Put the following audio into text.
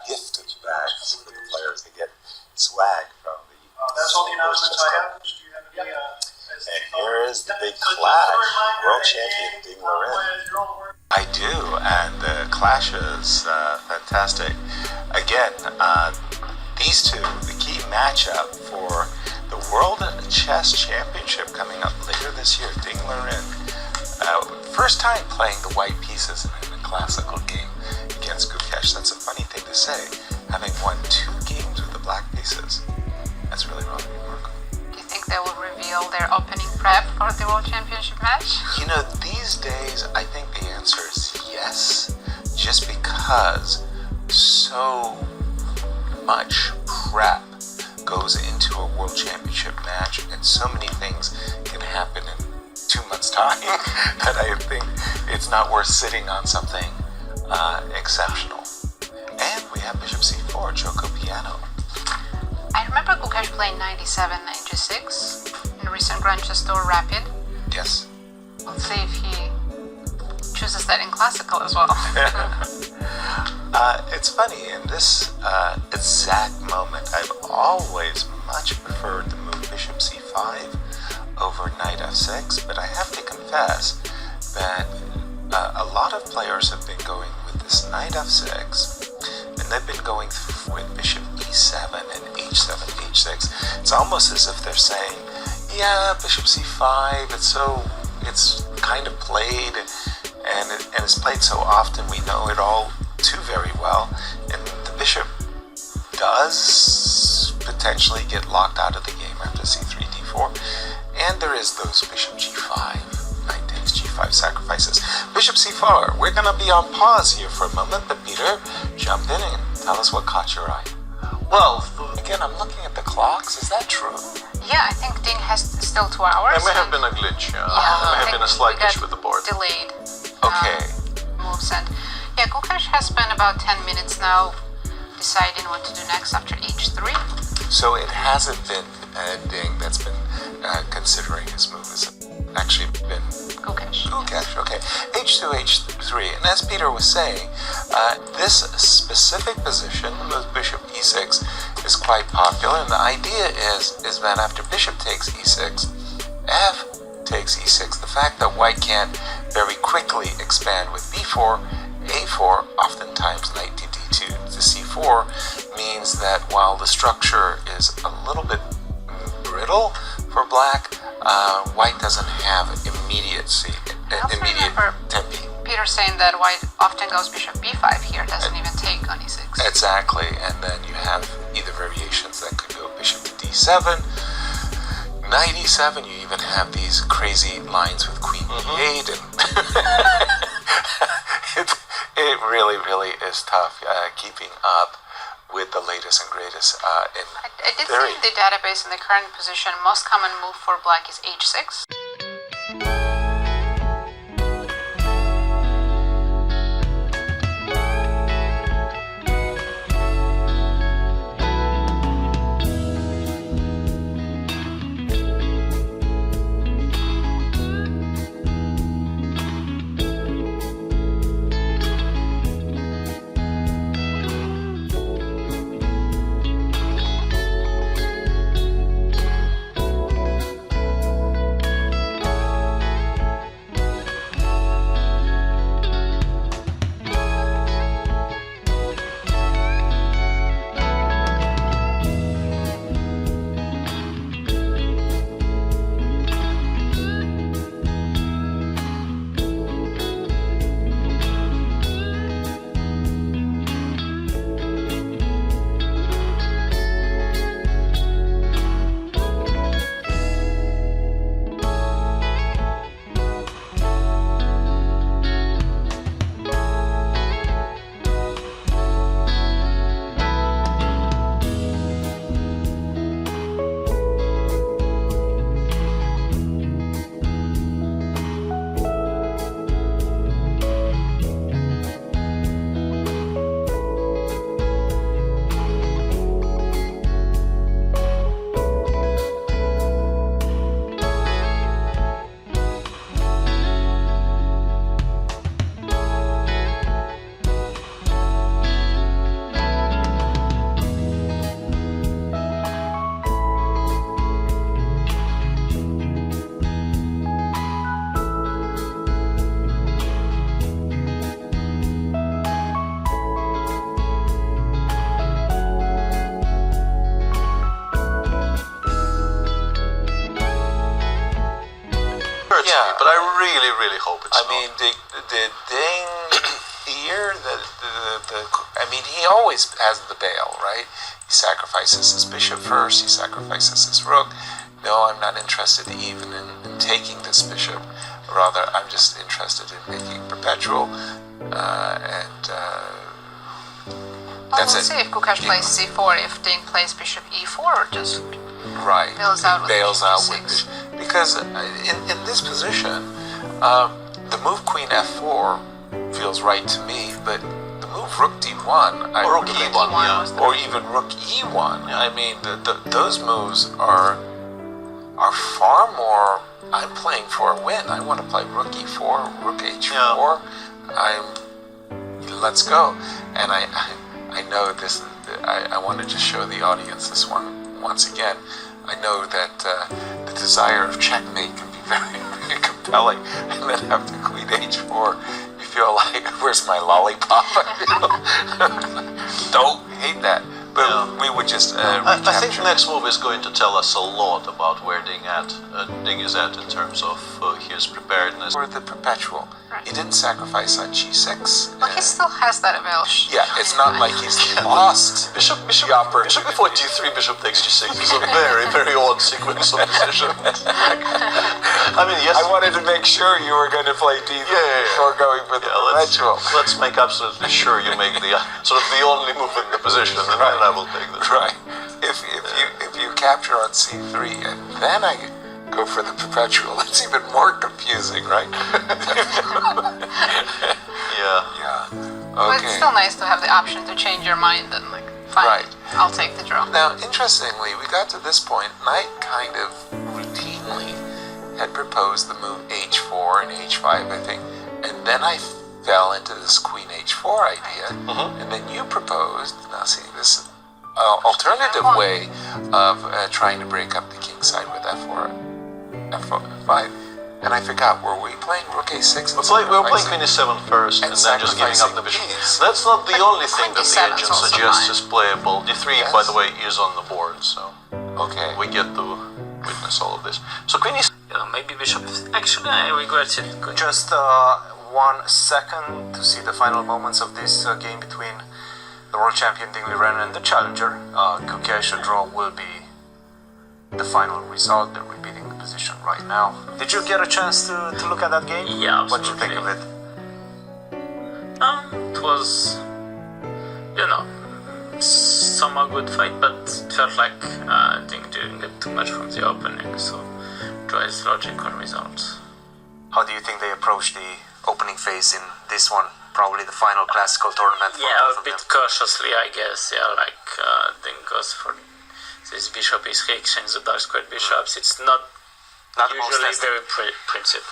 gifted bags for the players. They get swag from the... That's all the announcements I have. Do you have any... And here is the big clash. World champion Liren. I do, and the clash is fantastic. Again, these two, the key matchup for the World Chess Championship coming up later this year. Liren, first time playing the white pieces in a classical game against Gukesh. That's a funny thing to say, having won 2 games with the black pieces. That's really remarkable. Do you think they will reveal their opening prep for the World Championship match? You know, these days, I think the answer is yes, just because so much prep goes into a World Championship match, and so many things can happen in 2 months' time that I think it's not worth sitting on something exceptional. And we have Bishop C4, Choco Piano. I remember Gukesh playing 97-96 in recent Grand Chess Tour Rapid. Yes. We'll see if he chooses that in classical as well. It's funny, in this exact moment, I've always much preferred the move Bishop C5 over Knight F6, but I have to confess that a lot of players have been going with this Knight F6, and they've been going with Bishop E7 and H7, H6. It's almost as if they're saying, yeah, Bishop C5, it's kind of played, and it's played so often, we know it all too very well, and the bishop does potentially get locked out of the game after C3, D4, and there is those Bishop G5, Knight takes G5 sacrifices. Bishop C4, we're going to be on pause here for a moment, but Peter, jump in and tell us what caught your eye. Well, again, I'm looking at the clocks, is that true? Yeah, I think Ding has still 2 hours. There may have been a glitch, there may have been a slight glitch with the board. Delayed. Okay. Moves and yeah, Gukesh has spent about 10 minutes now deciding what to do next after H3. So it hasn't been Ding that's been considering his move. It's actually been Gukesh. Gukesh, okay. H2, H3. And as Peter was saying, this specific position, with Bishop E6, is quite popular. And the idea is that after Bishop takes E6, F takes E6, the fact that White can't very quickly expand with B4, A4, oftentimes Knight to D2 to C4, means that while the structure is a little bit brittle for Black, White doesn't have immediate tempi. Peter saying that White often goes Bishop B5 here, doesn't even take on E6. Exactly, and then you have either variations that could go Bishop to D7, Knight E7, you even have these crazy lines with Queen E8, and it really, really is tough keeping up with the latest and greatest in I did theory. see in the database in the current position, most common move for Black is H6. me, but I really, really hope it's I not. mean, the Ding here, I mean, he always has the bail, right? He sacrifices his bishop first, he sacrifices his rook. No, I'm not interested even in taking this bishop. Rather, I'm just interested in making perpetual, and that's we'll it. see if Gukesh plays c4, if Ding plays bishop e4, or just Right. bails out with bails bishop out e6. with because in this position, the move queen f4 feels right to me, but the move rook d1, Or rook e1, yeah. or even rook e1. I mean, those moves are far more. I'm playing for a win. I want to play rook e4, rook h4. Let's go. And I know this. I want to just show the audience this one once again. I know that the desire of checkmate can be very, very compelling, and then after queen h4, you feel like, where's my lollipop? Don't hate that. But we would just I think the next move is going to tell us a lot about where Ding is at in terms of his preparedness. For the perpetual. He didn't sacrifice on g6. Well, he still has that avail. Yeah, it's not like he's lost. Bishop before d3, bishop takes g6 is a very, very odd sequence of decisions. I mean, yes. I wanted to make sure you were going to play d3 before going for the perpetual. Let's make absolutely sure you make the sort of the only move in the position, and then I will take this. Right. If you capture on c3 and then I go for the perpetual, it's even more confusing, right? Yeah. But Okay. it's still nice to have the option to change your mind and like, fine, Right. I'll take the draw. Now, interestingly, we got to this point, Knight kind of routinely had proposed the move h4 and h5, I think, and then I fell into this queen h4 idea, and then you proposed, now see, this alternative way of trying to break up the king side with f5, and I forgot, were we playing rook a6? We were playing queen e7 first, and then just giving up the bishop. That's not the only thing that the engine suggests is playable. d3, by the way, is on the board, so Okay. we get to witness all of this. So queen e7. Maybe bishop. Actually, I regret it. Just 1 second to see the final moments of this game between the world champion Liren and the challenger. Gukesh. A draw will be the final result. They're repeating the position right now. Did you get a chance to look at that game? Yeah, What did you think of it? It was, somewhat good fight, but it felt like Ding didn't get too much from the opening, so draw is logical result. How do you think they approached the opening phase in this one? Probably the final classical tournament for Yeah, both a of bit them. cautiously, I guess. Yeah, like Ding goes for this bishop is exchange the dark squared bishops. It's not Not the most usually tested. very principled.